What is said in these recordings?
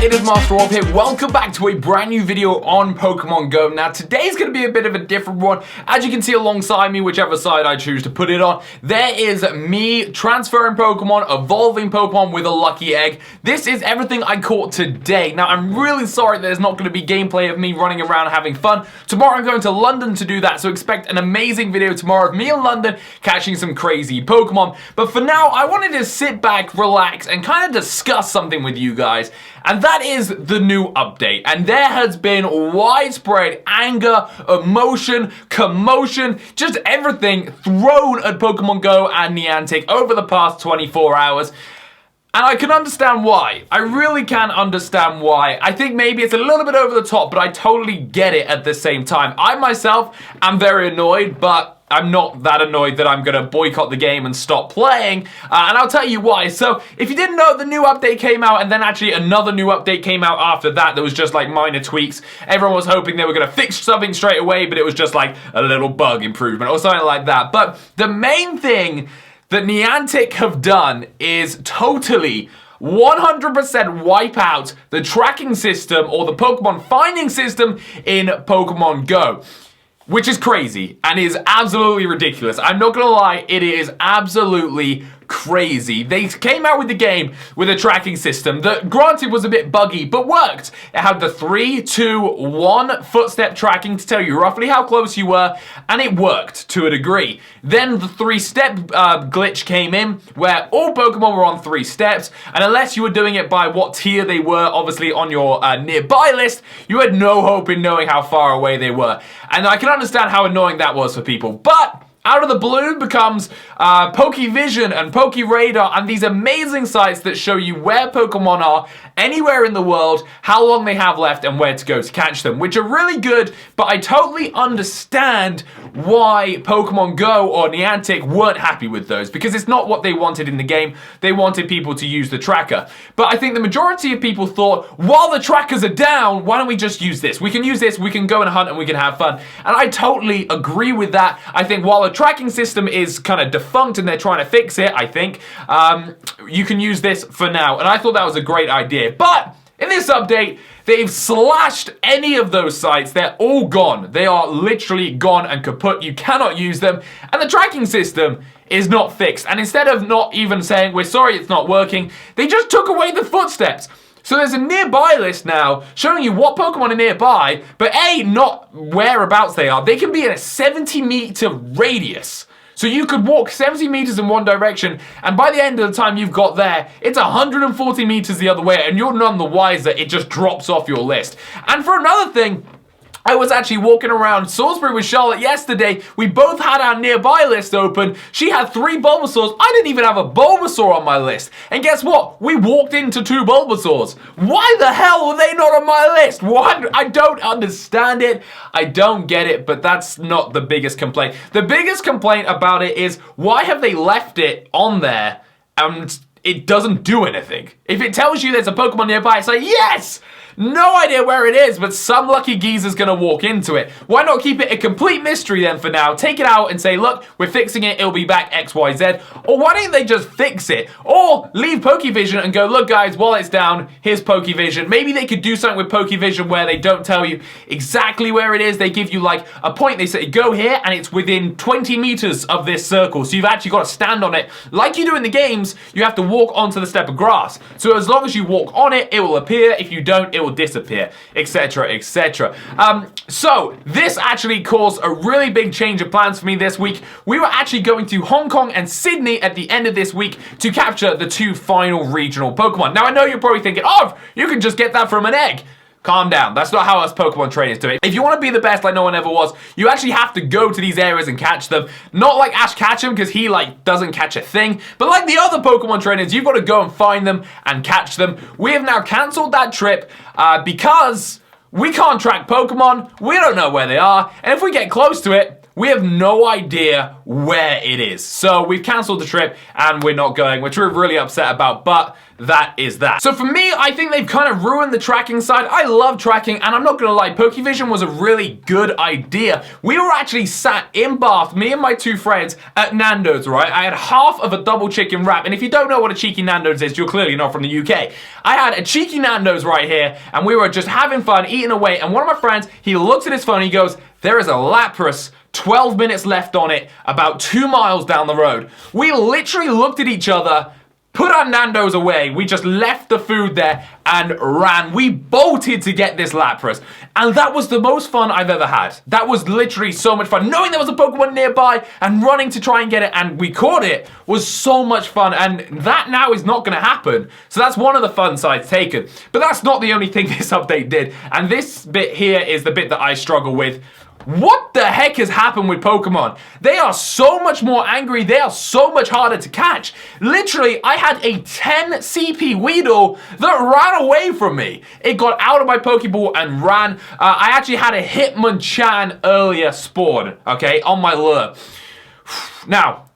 it is MasterOv here. Welcome back to a brand new video on Pokemon Go. Now today's going to be a bit of a different one. As you can see alongside me, whichever side I choose to put it on, there is me transferring Pokemon, evolving Pokemon with a lucky egg. This is everything I caught today. Now I'm really sorry there's not going to be gameplay of me running around having fun. Tomorrow I'm going to London to do that, so expect an amazing video tomorrow of me in London catching some crazy Pokemon. But for now, I wanted to sit back, relax, and kind of discuss something with you guys. And that is the new update. And there has been widespread anger, emotion, commotion, just everything thrown at Pokemon Go and Niantic over the past 24 hours. And I can understand why. I really can understand why. I think maybe it's a little bit over the top, but I totally get it at the same time. I myself am very annoyed, but I'm not that annoyed that I'm gonna boycott the game and stop playing, and I'll tell you why. So, if you didn't know, the new update came out, and then actually another new update came out after that was just like minor tweaks. Everyone was hoping they were gonna fix something straight away, but it was just like a little bug improvement or something like that. But the main thing that Niantic have done is totally 100% wipe out the tracking system or the Pokemon finding system in Pokemon Go. Which is crazy and is absolutely ridiculous. I'm not gonna lie, it is absolutely crazy. They came out with the game with a tracking system that, granted, was a bit buggy, but worked. It had the 3, 2, 1 footstep tracking to tell you roughly how close you were, and it worked to a degree. Then the 3-step glitch came in, where all Pokemon were on 3 steps, and unless you were doing it by what tier they were, obviously on your nearby list, you had no hope in knowing how far away they were. And I can understand how annoying that was for people, but out of the blue becomes Pokevision and Pokeradar and these amazing sites that show you where Pokemon are anywhere in the world, how long they have left, and where to go to catch them, which are really good, but I totally understand why Pokemon Go or Niantic weren't happy with those, because it's not what they wanted in the game. They wanted people to use the tracker. But I think the majority of people thought, while the trackers are down, why don't we just use this? We can use this, we can go and hunt, and we can have fun. And I totally agree with that. I think while the tracking system is kind of defunct and they're trying to fix it, I think, you can use this for now. And I thought that was a great idea. But in this update, they've slashed any of those sites. They're all gone. They are literally gone and kaput. You cannot use them. And the tracking system is not fixed. And instead of not even saying, we're sorry it's not working, they just took away the footsteps. So there's a nearby list now showing you what Pokemon are nearby, but A, not whereabouts they are. They can be in a 70-meter radius. So you could walk 70 meters in one direction, and by the end of the time you've got there, it's 140 meters the other way, and you're none the wiser. It just drops off your list. And for another thing, I was actually walking around Salisbury with Charlotte yesterday. We both had our nearby list open. She had 3 Bulbasaurs. I didn't even have a Bulbasaur on my list. And guess what? We walked into 2 Bulbasaurs. Why the hell were they not on my list? What? I don't understand it. I don't get it, but that's not the biggest complaint. The biggest complaint about it is, why have they left it on there and it doesn't do anything? If it tells you there's a Pokemon nearby, it's like, yes! No idea where it is, but some lucky geezer's gonna walk into it. Why not keep it a complete mystery then for now? Take it out and say, look, we're fixing it, it'll be back XYZ. Or why don't they just fix it? Or leave Pokevision and go, look guys, while it's down, here's Pokevision. Maybe they could do something with Pokevision where they don't tell you exactly where it is. They give you like a point. They say, go here, and it's within 20 meters of this circle. So you've actually got to stand on it. Like you do in the games, you have to walk onto the step of grass. So as long as you walk on it, it will appear. If you don't, it will disappear, etc., etc. So this actually caused a really big change of plans for me this week. We were actually going to Hong Kong and Sydney at the end of this week to capture the 2 final regional Pokemon. Now I know you're probably thinking, oh, you can just get that from an egg. Calm down. That's not how us Pokemon trainers do it. If you want to be the best like no one ever was, you actually have to go to these areas and catch them. Not like Ash Ketchum, because he doesn't catch a thing, but like the other Pokemon trainers, you've got to go and find them and catch them. We have now cancelled that trip because we can't track Pokemon. We don't know where they are, and if we get close to it, we have no idea where it is. So we've cancelled the trip and we're not going, which we're really upset about, but that is that. So for me, I think they've kind of ruined the tracking side. I love tracking, and I'm not gonna lie, Pokevision was a really good idea. We were actually sat in Bath, me and my two friends, at Nando's, right? I had half of a double chicken wrap, and if you don't know what a cheeky Nando's is, you're clearly not from the UK. I had a cheeky Nando's right here, and we were just having fun, eating away, and one of my friends, he looks at his phone, he goes, there is a Lapras 12 minutes left on it, about 2 miles down the road. We literally looked at each other, put our Nando's away, we just left the food there and ran. We bolted to get this Lapras. And that was the most fun I've ever had. That was literally so much fun. Knowing there was a Pokemon nearby and running to try and get it and we caught it was so much fun. And that now is not going to happen. So that's one of the fun sides taken. But that's not the only thing this update did. And this bit here is the bit that I struggle with. What the heck has happened with Pokemon? They are so much more angry. They are so much harder to catch. Literally, I had a 10 CP Weedle that ran away from me. It got out of my Pokeball and ran. I actually had a Hitmonchan earlier spawn, okay, on my lure. Now,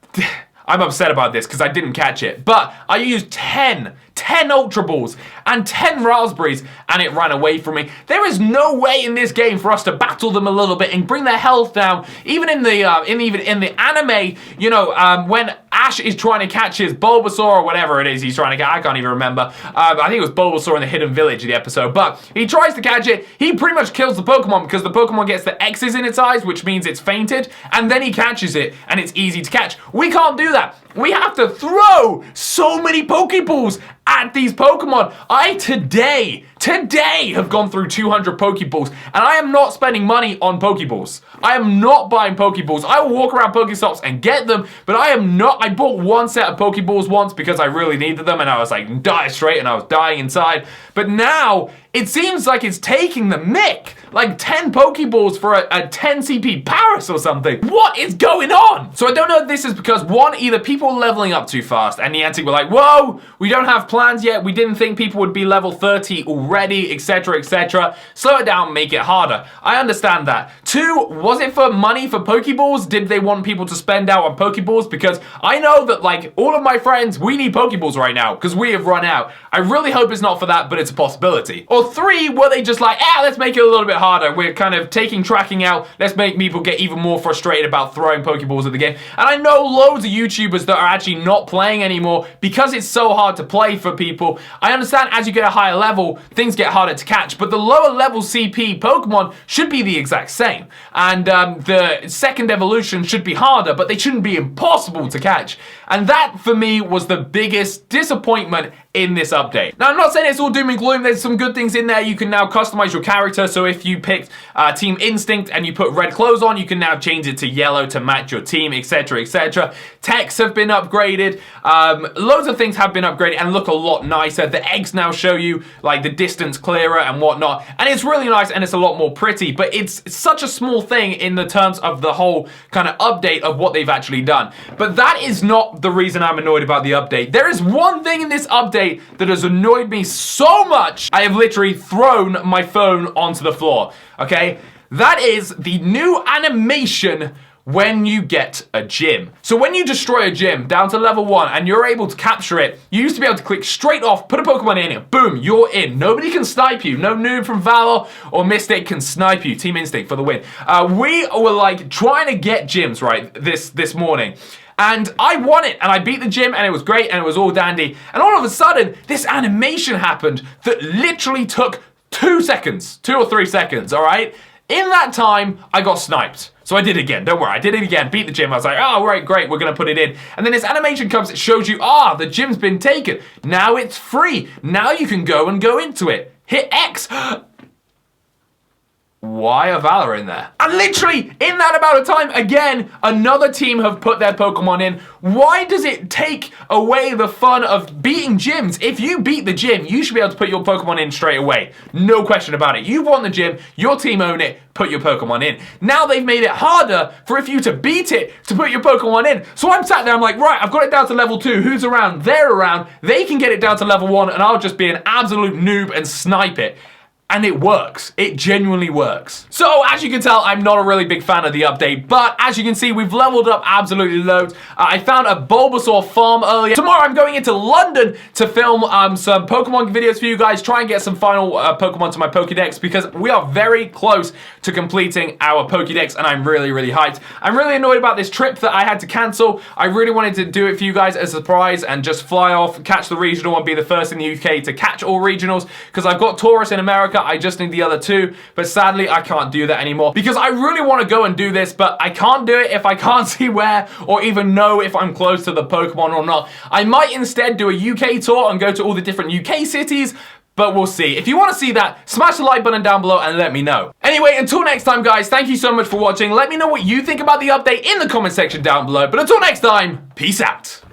I'm upset about this because I didn't catch it, but I used 10 Ultra Balls and 10 Raspberries and it ran away from me. There is no way in this game for us to battle them a little bit and bring their health down. Even in the anime, you know, when Ash is trying to catch his Bulbasaur or whatever it is he's trying to catch, I can't even remember. I think it was Bulbasaur in the Hidden Village of the episode, but he tries to catch it. He pretty much kills the Pokemon because the Pokemon gets the X's in its eyes, which means it's fainted, and then he catches it and it's easy to catch. We can't do that. We have to throw so many Pokeballs at these Pokemon. I today have gone through 200 Pokeballs, and I am not spending money on Pokeballs. I am not buying Pokeballs. I will walk around Pokestops and get them, but I am not. I bought one set of Pokeballs once because I really needed them, and I was like, die straight, and I was dying inside. But now, it seems like it's taking the mick. Like 10 Pokeballs for a 10 CP Paris or something. What is going on? So I don't know if this is because, one, either people are leveling up too fast and Niantic were like, whoa, we don't have plans yet. We didn't think people would be level 30 already, etc., etc. Slow it down, make it harder. I understand that. Two, was it for money for Pokeballs? Did they want people to spend out on Pokeballs? Because I know that, like, all of my friends, we need Pokeballs right now because we have run out. I really hope it's not for that, but it's a possibility. Or three, were they just like, let's make it a little bit harder. We're kind of taking tracking out. Let's make people get even more frustrated about throwing Pokeballs at the game. And I know loads of YouTubers that are actually not playing anymore because it's so hard to play for people. I understand as you get a higher level, things get harder to catch, but the lower level CP Pokemon should be the exact same. And the second evolution should be harder, but they shouldn't be impossible to catch. And that, for me, was the biggest disappointment in this update. Now, I'm not saying it's all doom and gloom. There's some good things in there. You can now customize your character. So if you picked Team Instinct and you put red clothes on, you can now change it to yellow to match your team, etc., etc. Techs have been upgraded. Loads of things have been upgraded and look a lot nicer. The eggs now show you like the distance clearer and whatnot. And it's really nice and it's a lot more pretty, but it's such a small thing in the terms of the whole kind of update of what they've actually done. But that is not the reason I'm annoyed about the update. There is one thing in this update that has annoyed me so much, I have literally thrown my phone onto the floor, okay? That is the new animation when you get a gym. So when you destroy a gym down to level 1 and you're able to capture it, you used to be able to click straight off, put a Pokemon in it, boom, you're in. Nobody can snipe you. No noob from Valor or Mystic can snipe you. Team Instinct for the win. We were like trying to get gyms, right, this morning. And I won it, and I beat the gym, and it was great, and it was all dandy. And all of a sudden, this animation happened that literally took 2 seconds, 2 or 3 seconds, all right? In that time, I got sniped. So I did it again, don't worry, I did it again, beat the gym. I was like, oh, right, great, we're gonna put it in. And then this animation comes, it shows you, the gym's been taken. Now it's free. Now you can go into it. Hit X. Why are Valor in there? And literally, in that amount of time, again, another team have put their Pokemon in. Why does it take away the fun of beating gyms? If you beat the gym, you should be able to put your Pokemon in straight away. No question about it. You've won the gym, your team own it, put your Pokemon in. Now they've made it harder for if you to beat it to put your Pokemon in. So I'm sat there, I'm like, right, I've got it down to level 2. Who's around? They're around. They can get it down to level 1 and I'll just be an absolute noob and snipe it. And it works. It genuinely works. So, as you can tell, I'm not a really big fan of the update, but as you can see, we've leveled up absolutely loads. I found a Bulbasaur farm earlier. Tomorrow, I'm going into London to film some Pokemon videos for you guys, try and get some final Pokemon to my Pokédex, because we are very close to completing our Pokédex, and I'm really, really hyped. I'm really annoyed about this trip that I had to cancel. I really wanted to do it for you guys as a surprise and just fly off, catch the regional, and be the first in the UK to catch all regionals, because I've got Taurus in America. I just need the other two, but sadly I can't do that anymore because I really want to go and do this, but I can't do it if I can't see where or even know if I'm close to the Pokemon or not. I might instead do a UK tour and go to all the different UK cities, but we'll see. If you want to see that, smash the like button down below and let me know. Anyway, until next time, guys, thank you so much for watching. Let me know what you think about the update in the comment section down below, but until next time, peace out.